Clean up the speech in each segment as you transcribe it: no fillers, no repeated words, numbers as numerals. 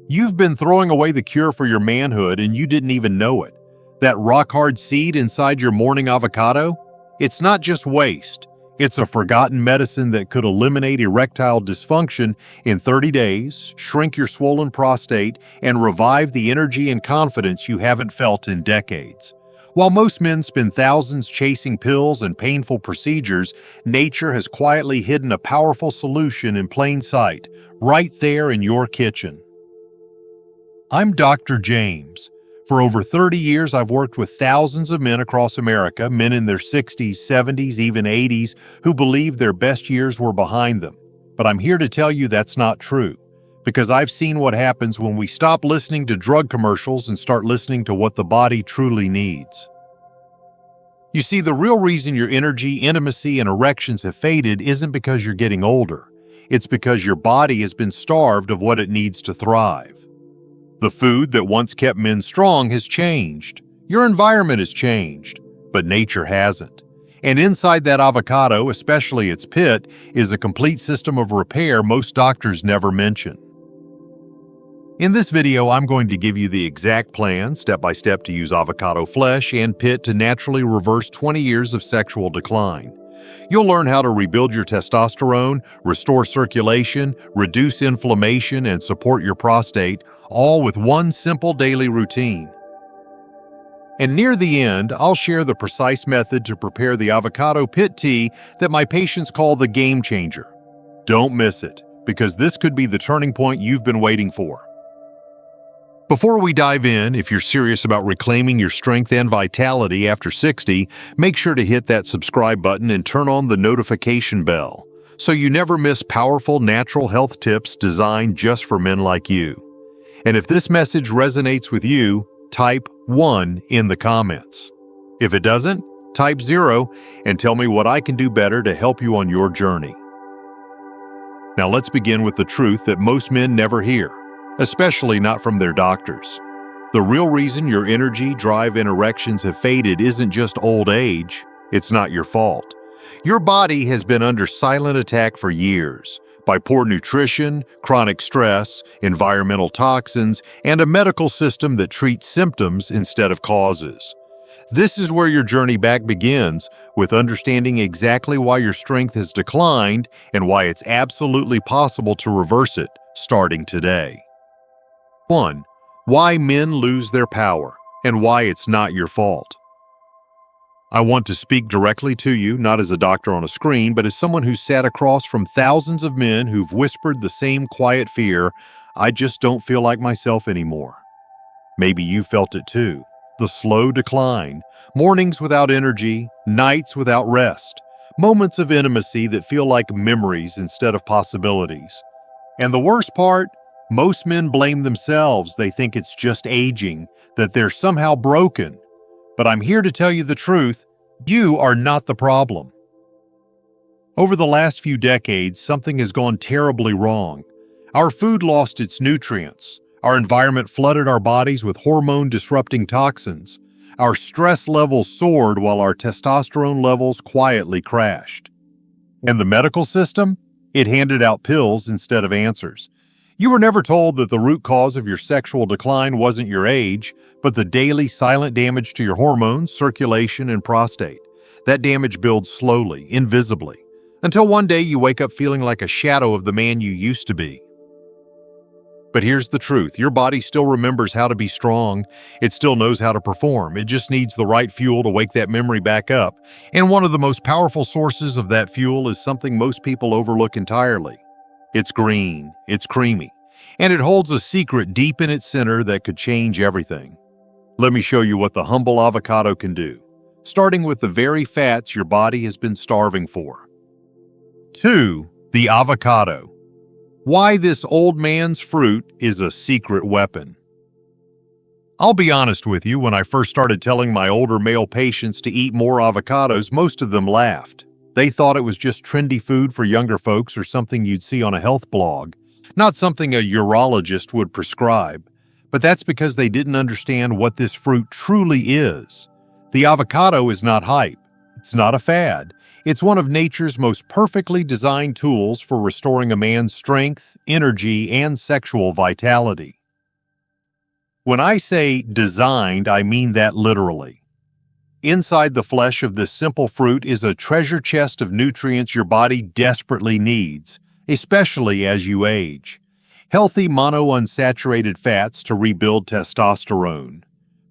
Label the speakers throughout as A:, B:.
A: You've been throwing away the cure for your manhood and you didn't even know it. That rock-hard seed inside your morning avocado? It's not just waste. It's a forgotten medicine that could eliminate erectile dysfunction in 30 days, shrink your swollen prostate, and revive the energy and confidence you haven't felt in decades. While most men spend thousands chasing pills and painful procedures, nature has quietly hidden a powerful solution in plain sight, right there in your kitchen. I'm Dr. James. For over 30 years, I've worked with thousands of men across America, men in their 60s, 70s, even 80s, who believe their best years were behind them. But I'm here to tell you that's not true, because I've seen what happens when we stop listening to drug commercials and start listening to what the body truly needs. You see, the real reason your energy, intimacy, and erections have faded isn't because you're getting older. It's because your body has been starved of what it needs to thrive. The food that once kept men strong has changed. Your environment has changed, but nature hasn't. And inside that avocado, especially its pit, is a complete system of repair most doctors never mention. In this video, I'm going to give you the exact plan, step-by-step, to use avocado flesh and pit to naturally reverse 20 years of sexual decline. You'll learn how to rebuild your testosterone, restore circulation, reduce inflammation, and support your prostate, all with one simple daily routine. And near the end, I'll share the precise method to prepare the avocado pit tea that my patients call the game changer. Don't miss it, because this could be the turning point you've been waiting for. Before we dive in, if you're serious about reclaiming your strength and vitality after 60, make sure to hit that subscribe button and turn on the notification bell so you never miss powerful natural health tips designed just for men like you. And if this message resonates with you, type 1 in the comments. If it doesn't, type 0 and tell me what I can do better to help you on your journey. Now let's begin with the truth that most men never hear, especially not from their doctors. The real reason your energy, drive, and erections have faded isn't just old age. It's not your fault. Your body has been under silent attack for years by poor nutrition, chronic stress, environmental toxins, and a medical system that treats symptoms instead of causes. This is where your journey back begins, with understanding exactly why your strength has declined and why it's absolutely possible to reverse it, starting today. 1. Why men lose their power, and why it's not your fault. I want to speak directly to you, not as a doctor on a screen, but as someone who's sat across from thousands of men who've whispered the same quiet fear, "I just don't feel like myself anymore." Maybe you felt it too. The slow decline, mornings without energy, nights without rest, moments of intimacy that feel like memories instead of possibilities. And the worst part? Most men blame themselves. They think it's just aging, that they're somehow broken. But I'm here to tell you the truth. You are not the problem. Over the last few decades, something has gone terribly wrong. Our food lost its nutrients. Our environment flooded our bodies with hormone-disrupting toxins. Our stress levels soared while our testosterone levels quietly crashed. And the medical system? It handed out pills instead of answers. You were never told that the root cause of your sexual decline wasn't your age, but the daily silent damage to your hormones, circulation, and prostate. That damage builds slowly, invisibly, until one day you wake up feeling like a shadow of the man you used to be. But here's the truth. Your body still remembers how to be strong. It still knows how to perform. It just needs the right fuel to wake that memory back up. And one of the most powerful sources of that fuel is something most people overlook entirely. It's green, it's creamy, and it holds a secret deep in its center that could change everything. Let me show you what the humble avocado can do, starting with the very fats your body has been starving for. 2. The avocado. Why this old man's fruit is a secret weapon. I'll be honest with you, when I first started telling my older male patients to eat more avocados, most of them laughed. They thought it was just trendy food for younger folks or something you'd see on a health blog, not something a urologist would prescribe. But that's because they didn't understand what this fruit truly is. The avocado is not hype. It's not a fad. It's one of nature's most perfectly designed tools for restoring a man's strength, energy, and sexual vitality. When I say designed, I mean that literally. Inside the flesh of this simple fruit is a treasure chest of nutrients your body desperately needs, especially as you age. Healthy monounsaturated fats to rebuild testosterone,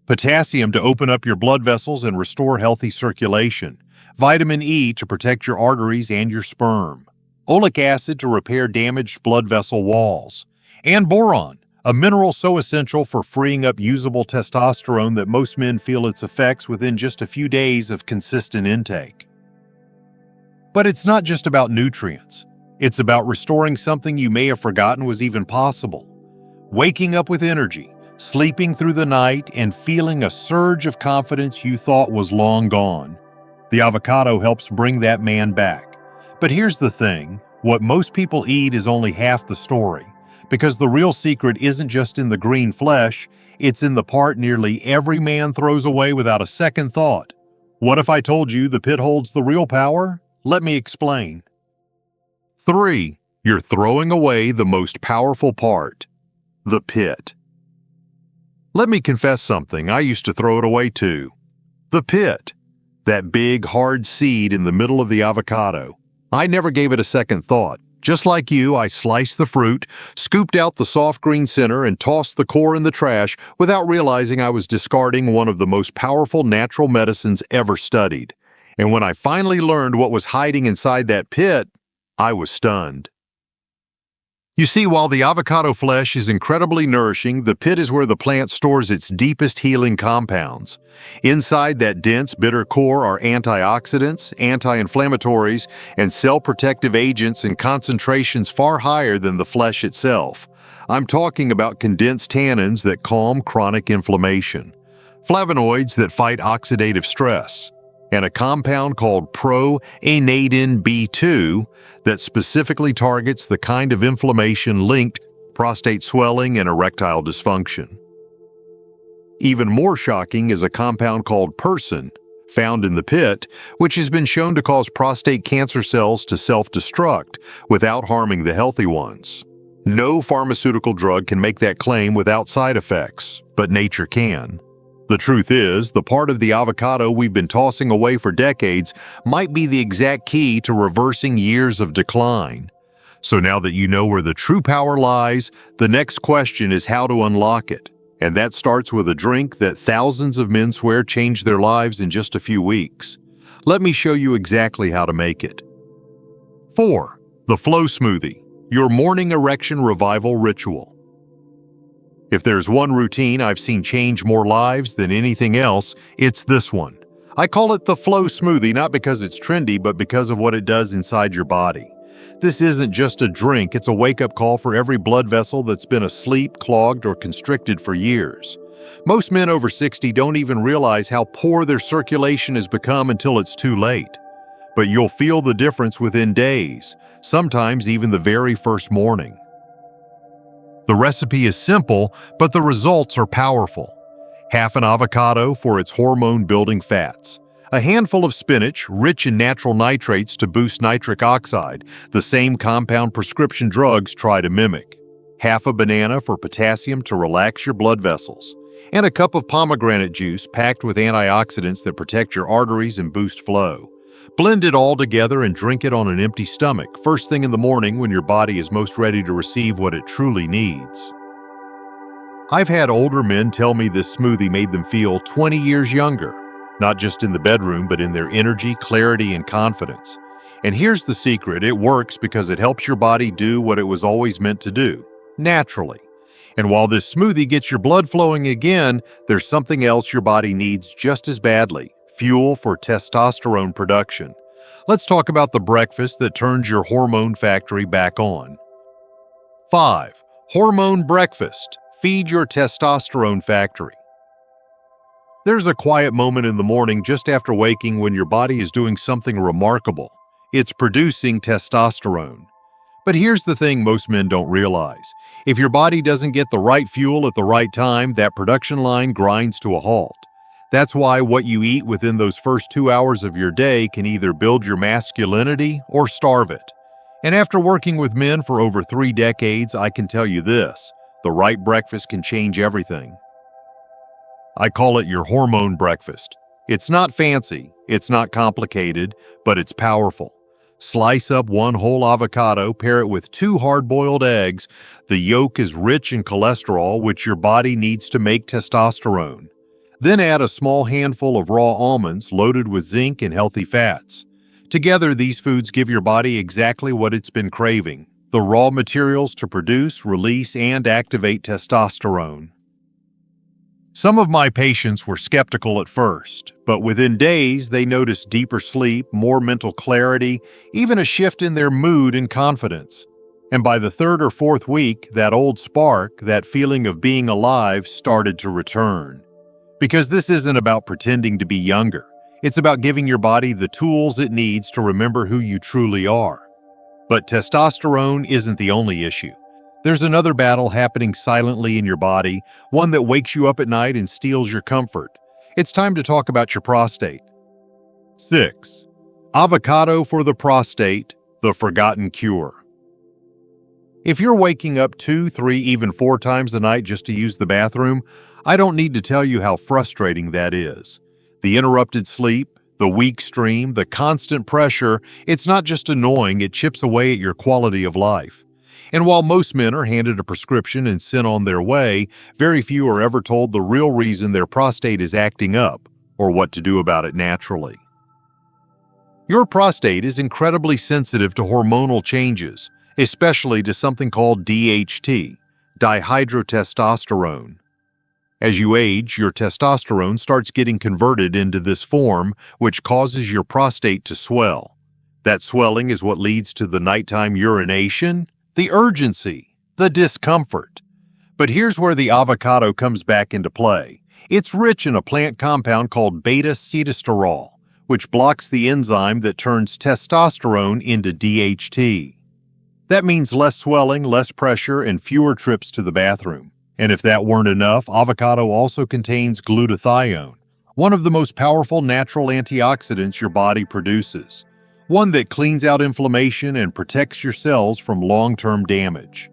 A: potassium to open up your blood vessels and restore healthy circulation, vitamin E to protect your arteries and your sperm, oleic acid to repair damaged blood vessel walls, and boron, a mineral so essential for freeing up usable testosterone that most men feel its effects within just a few days of consistent intake. But it's not just about nutrients. It's about restoring something you may have forgotten was even possible. Waking up with energy, sleeping through the night, and feeling a surge of confidence you thought was long gone. The avocado helps bring that man back. But here's the thing, what most people eat is only half the story. Because the real secret isn't just in the green flesh, it's in the part nearly every man throws away without a second thought. What if I told you the pit holds the real power? Let me explain. 3. You're throwing away the most powerful part. The pit. Let me confess something, I used to throw it away too. The pit. That big, hard seed in the middle of the avocado. I never gave it a second thought. Just like you, I sliced the fruit, scooped out the soft green center, and tossed the core in the trash without realizing I was discarding one of the most powerful natural medicines ever studied. And when I finally learned what was hiding inside that pit, I was stunned. You see, while the avocado flesh is incredibly nourishing, the pit is where the plant stores its deepest healing compounds. Inside that dense, bitter core are antioxidants, anti-inflammatories, and cell-protective agents in concentrations far higher than the flesh itself. I'm talking about condensed tannins that calm chronic inflammation, flavonoids that fight oxidative stress, and a compound called pro-anadin B2 that specifically targets the kind of inflammation linked to prostate swelling and erectile dysfunction. Even more shocking is a compound called persin, found in the pit, which has been shown to cause prostate cancer cells to self-destruct without harming the healthy ones. No pharmaceutical drug can make that claim without side effects, but nature can. The truth is, the part of the avocado we've been tossing away for decades might be the exact key to reversing years of decline. So now that you know where the true power lies, the next question is how to unlock it. And that starts with a drink that thousands of men swear changed their lives in just a few weeks. Let me show you exactly how to make it. 4. The Flow Smoothie, your morning erection revival ritual. If there's one routine I've seen change more lives than anything else, it's this one. I call it the Flow Smoothie not because it's trendy, but because of what it does inside your body. This isn't just a drink, it's a wake-up call for every blood vessel that's been asleep, clogged, or constricted for years. Most men over 60 don't even realize how poor their circulation has become until it's too late. But you'll feel the difference within days, sometimes even the very first morning. The recipe is simple, but the results are powerful. Half an avocado for its hormone-building fats. A handful of spinach, rich in natural nitrates to boost nitric oxide, the same compound prescription drugs try to mimic. Half a banana for potassium to relax your blood vessels. And a cup of pomegranate juice packed with antioxidants that protect your arteries and boost flow. Blend it all together and drink it on an empty stomach, first thing in the morning when your body is most ready to receive what it truly needs. I've had older men tell me this smoothie made them feel 20 years younger, not just in the bedroom, but in their energy, clarity, and confidence. And here's the secret, it works because it helps your body do what it was always meant to do, naturally. And while this smoothie gets your blood flowing again, there's something else your body needs just as badly. Fuel for testosterone production. Let's talk about the breakfast that turns your hormone factory back on. 5. Hormone Breakfast. Feed your testosterone factory. There's a quiet moment in the morning just after waking when your body is doing something remarkable. It's producing testosterone. But here's the thing most men don't realize. If your body doesn't get the right fuel at the right time, that production line grinds to a halt. That's why what you eat within those first 2 hours of your day can either build your masculinity or starve it. And after working with men for over 3 decades, I can tell you this, the right breakfast can change everything. I call it your hormone breakfast. It's not fancy, it's not complicated, but it's powerful. Slice up one whole avocado, pair it with 2 hard-boiled eggs. The yolk is rich in cholesterol, which your body needs to make testosterone. Then add a small handful of raw almonds loaded with zinc and healthy fats. Together, these foods give your body exactly what it's been craving: the raw materials to produce, release, and activate testosterone. Some of my patients were skeptical at first, but within days they noticed deeper sleep, more mental clarity, even a shift in their mood and confidence. And by the 3rd or 4th week, that old spark, that feeling of being alive, started to return. Because this isn't about pretending to be younger. It's about giving your body the tools it needs to remember who you truly are. But testosterone isn't the only issue. There's another battle happening silently in your body, one that wakes you up at night and steals your comfort. It's time to talk about your prostate. 6. Avocado for the prostate, the forgotten cure. If you're waking up 2, 3, even 4 times a night just to use the bathroom, I don't need to tell you how frustrating that is. The interrupted sleep, the weak stream, the constant pressure, it's not just annoying, it chips away at your quality of life. And while most men are handed a prescription and sent on their way, very few are ever told the real reason their prostate is acting up, or what to do about it naturally. Your prostate is incredibly sensitive to hormonal changes, especially to something called DHT, dihydrotestosterone. As you age, your testosterone starts getting converted into this form, which causes your prostate to swell. That swelling is what leads to the nighttime urination, the urgency, the discomfort. But here's where the avocado comes back into play. It's rich in a plant compound called beta-sitosterol, which blocks the enzyme that turns testosterone into DHT. That means less swelling, less pressure, and fewer trips to the bathroom. And if that weren't enough, avocado also contains glutathione, one of the most powerful natural antioxidants your body produces. One that cleans out inflammation and protects your cells from long-term damage.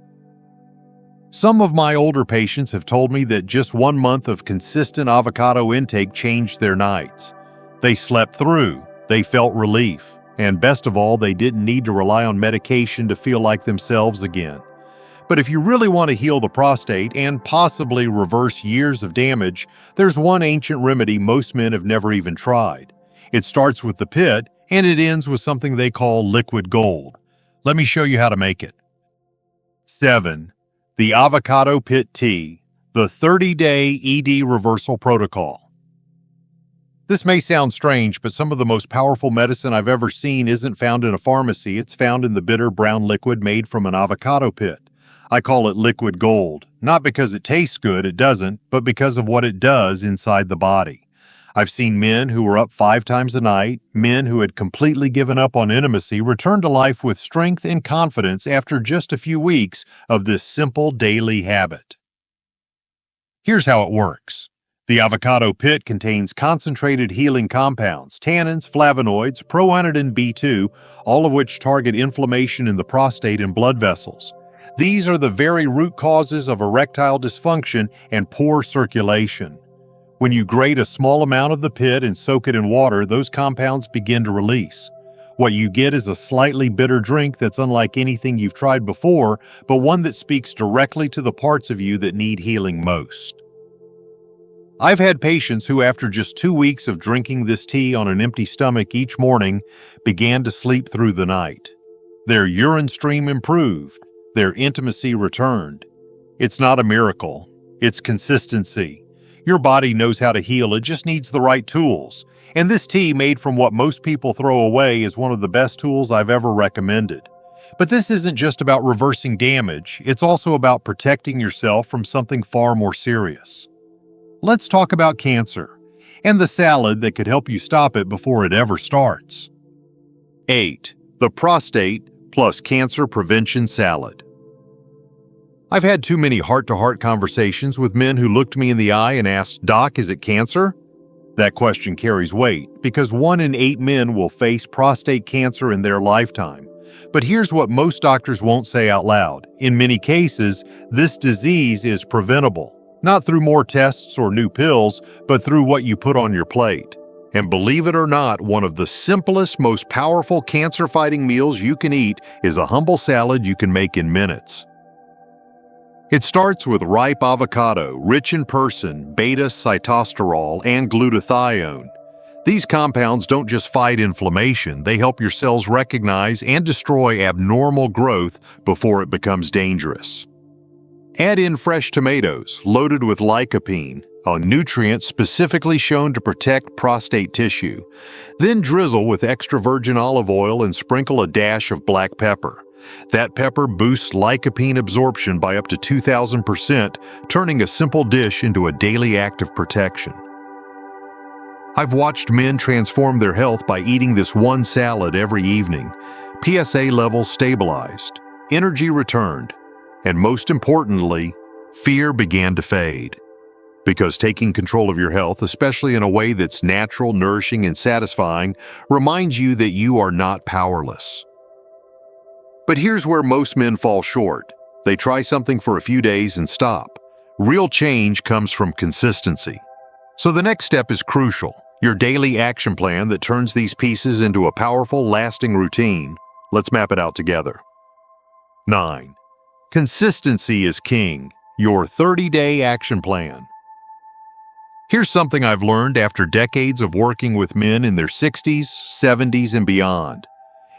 A: Some of my older patients have told me that just 1 month of consistent avocado intake changed their nights. They slept through, they felt relief, and best of all, they didn't need to rely on medication to feel like themselves again. But if you really want to heal the prostate and possibly reverse years of damage, there's one ancient remedy most men have never even tried. It starts with the pit, and it ends with something they call liquid gold. Let me show you how to make it. 7. The Avocado Pit Tea, the 30-day ED reversal protocol. This may sound strange, but some of the most powerful medicine I've ever seen isn't found in a pharmacy. It's found in the bitter brown liquid made from an avocado pit. I call it liquid gold, not because it tastes good, it doesn't, but because of what it does inside the body. I've seen men who were up 5 times a night, men who had completely given up on intimacy, return to life with strength and confidence after just a few weeks of this simple daily habit. Here's how it works. The avocado pit contains concentrated healing compounds, tannins, flavonoids, proanidin B2, all of which target inflammation in the prostate and blood vessels. These are the very root causes of erectile dysfunction and poor circulation. When you grate a small amount of the pit and soak it in water, those compounds begin to release. What you get is a slightly bitter drink that's unlike anything you've tried before, but one that speaks directly to the parts of you that need healing most. I've had patients who, after just 2 weeks of drinking this tea on an empty stomach each morning, began to sleep through the night. Their urine stream improved. Their intimacy returned. It's not a miracle. It's consistency. Your body knows how to heal. It just needs the right tools. And this tea, made from what most people throw away, is one of the best tools I've ever recommended. But this isn't just about reversing damage. It's also about protecting yourself from something far more serious. Let's talk about cancer and the salad that could help you stop it before it ever starts. 8. The prostate plus cancer prevention salad. I've had too many heart-to-heart conversations with men who looked me in the eye and asked, "Doc, is it cancer?" That question carries weight because 1 in 8 men will face prostate cancer in their lifetime. But here's what most doctors won't say out loud. In many cases, this disease is preventable. Not through more tests or new pills, but through what you put on your plate. And believe it or not, one of the simplest, most powerful cancer-fighting meals you can eat is a humble salad you can make in minutes. It starts with ripe avocado, rich in persin, beta-sitosterol, and glutathione. These compounds don't just fight inflammation, they help your cells recognize and destroy abnormal growth before it becomes dangerous. Add in fresh tomatoes, loaded with lycopene, a nutrient specifically shown to protect prostate tissue. Then drizzle with extra virgin olive oil and sprinkle a dash of black pepper. That pepper boosts lycopene absorption by up to 2,000%, turning a simple dish into a daily act of protection. I've watched men transform their health by eating this one salad every evening. PSA levels stabilized, energy returned, and most importantly, fear began to fade. Because taking control of your health, especially in a way that's natural, nourishing, and satisfying, reminds you that you are not powerless. But here's where most men fall short. They try something for a few days and stop. Real change comes from consistency. So the next step is crucial, your daily action plan that turns these pieces into a powerful, lasting routine. Let's map it out together. 9. Consistency is king, your 30-day action plan. Here's something I've learned after decades of working with men in their 60s, 70s, and beyond.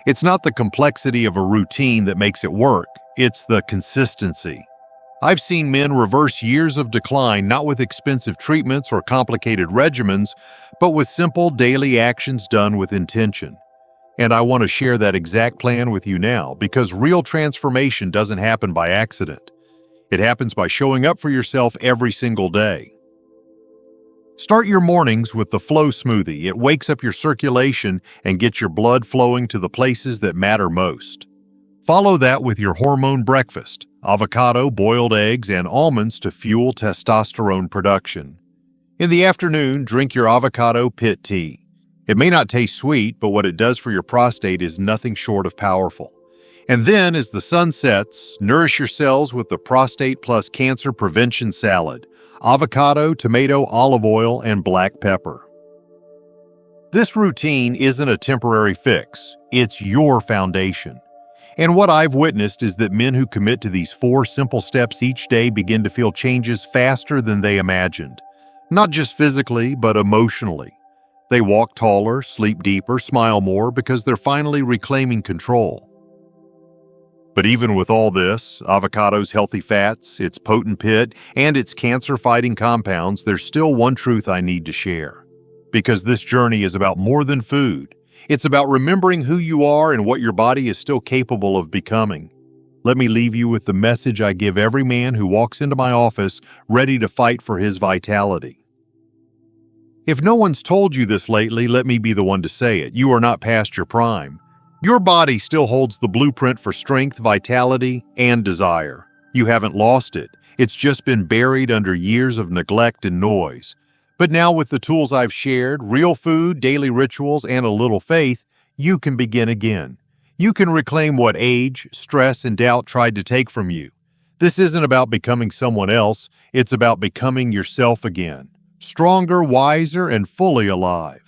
A: It's not the complexity of a routine that makes it work, it's the consistency. I've seen men reverse years of decline not with expensive treatments or complicated regimens, but with simple daily actions done with intention. And I want to share that exact plan with you now, because real transformation doesn't happen by accident. It happens by showing up for yourself every single day. Start your mornings with the Flow Smoothie. It wakes up your circulation and gets your blood flowing to the places that matter most. Follow that with your Hormone Breakfast, avocado, boiled eggs, and almonds to fuel testosterone production. In the afternoon, drink your Avocado Pit Tea. It may not taste sweet, but what it does for your prostate is nothing short of powerful. And then, as the sun sets, nourish your cells with the Prostate Plus Cancer Prevention Salad. Avocado, tomato, olive oil, and black pepper. This routine isn't a temporary fix, it's your foundation. And what I've witnessed is that men who commit to these 4 simple steps each day begin to feel changes faster than they imagined. Not just physically, but emotionally. They walk taller, sleep deeper, smile more because they're finally reclaiming control. But even with all this, avocado's healthy fats, its potent pit, and its cancer-fighting compounds, there's still one truth I need to share. Because this journey is about more than food. It's about remembering who you are and what your body is still capable of becoming. Let me leave you with the message I give every man who walks into my office ready to fight for his vitality. If no one's told you this lately, let me be the one to say it. You are not past your prime. Your body still holds the blueprint for strength, vitality, and desire. You haven't lost it. It's just been buried under years of neglect and noise. But now with the tools I've shared, real food, daily rituals, and a little faith, you can begin again. You can reclaim what age, stress, and doubt tried to take from you. This isn't about becoming someone else. It's about becoming yourself again. Stronger, wiser, and fully alive.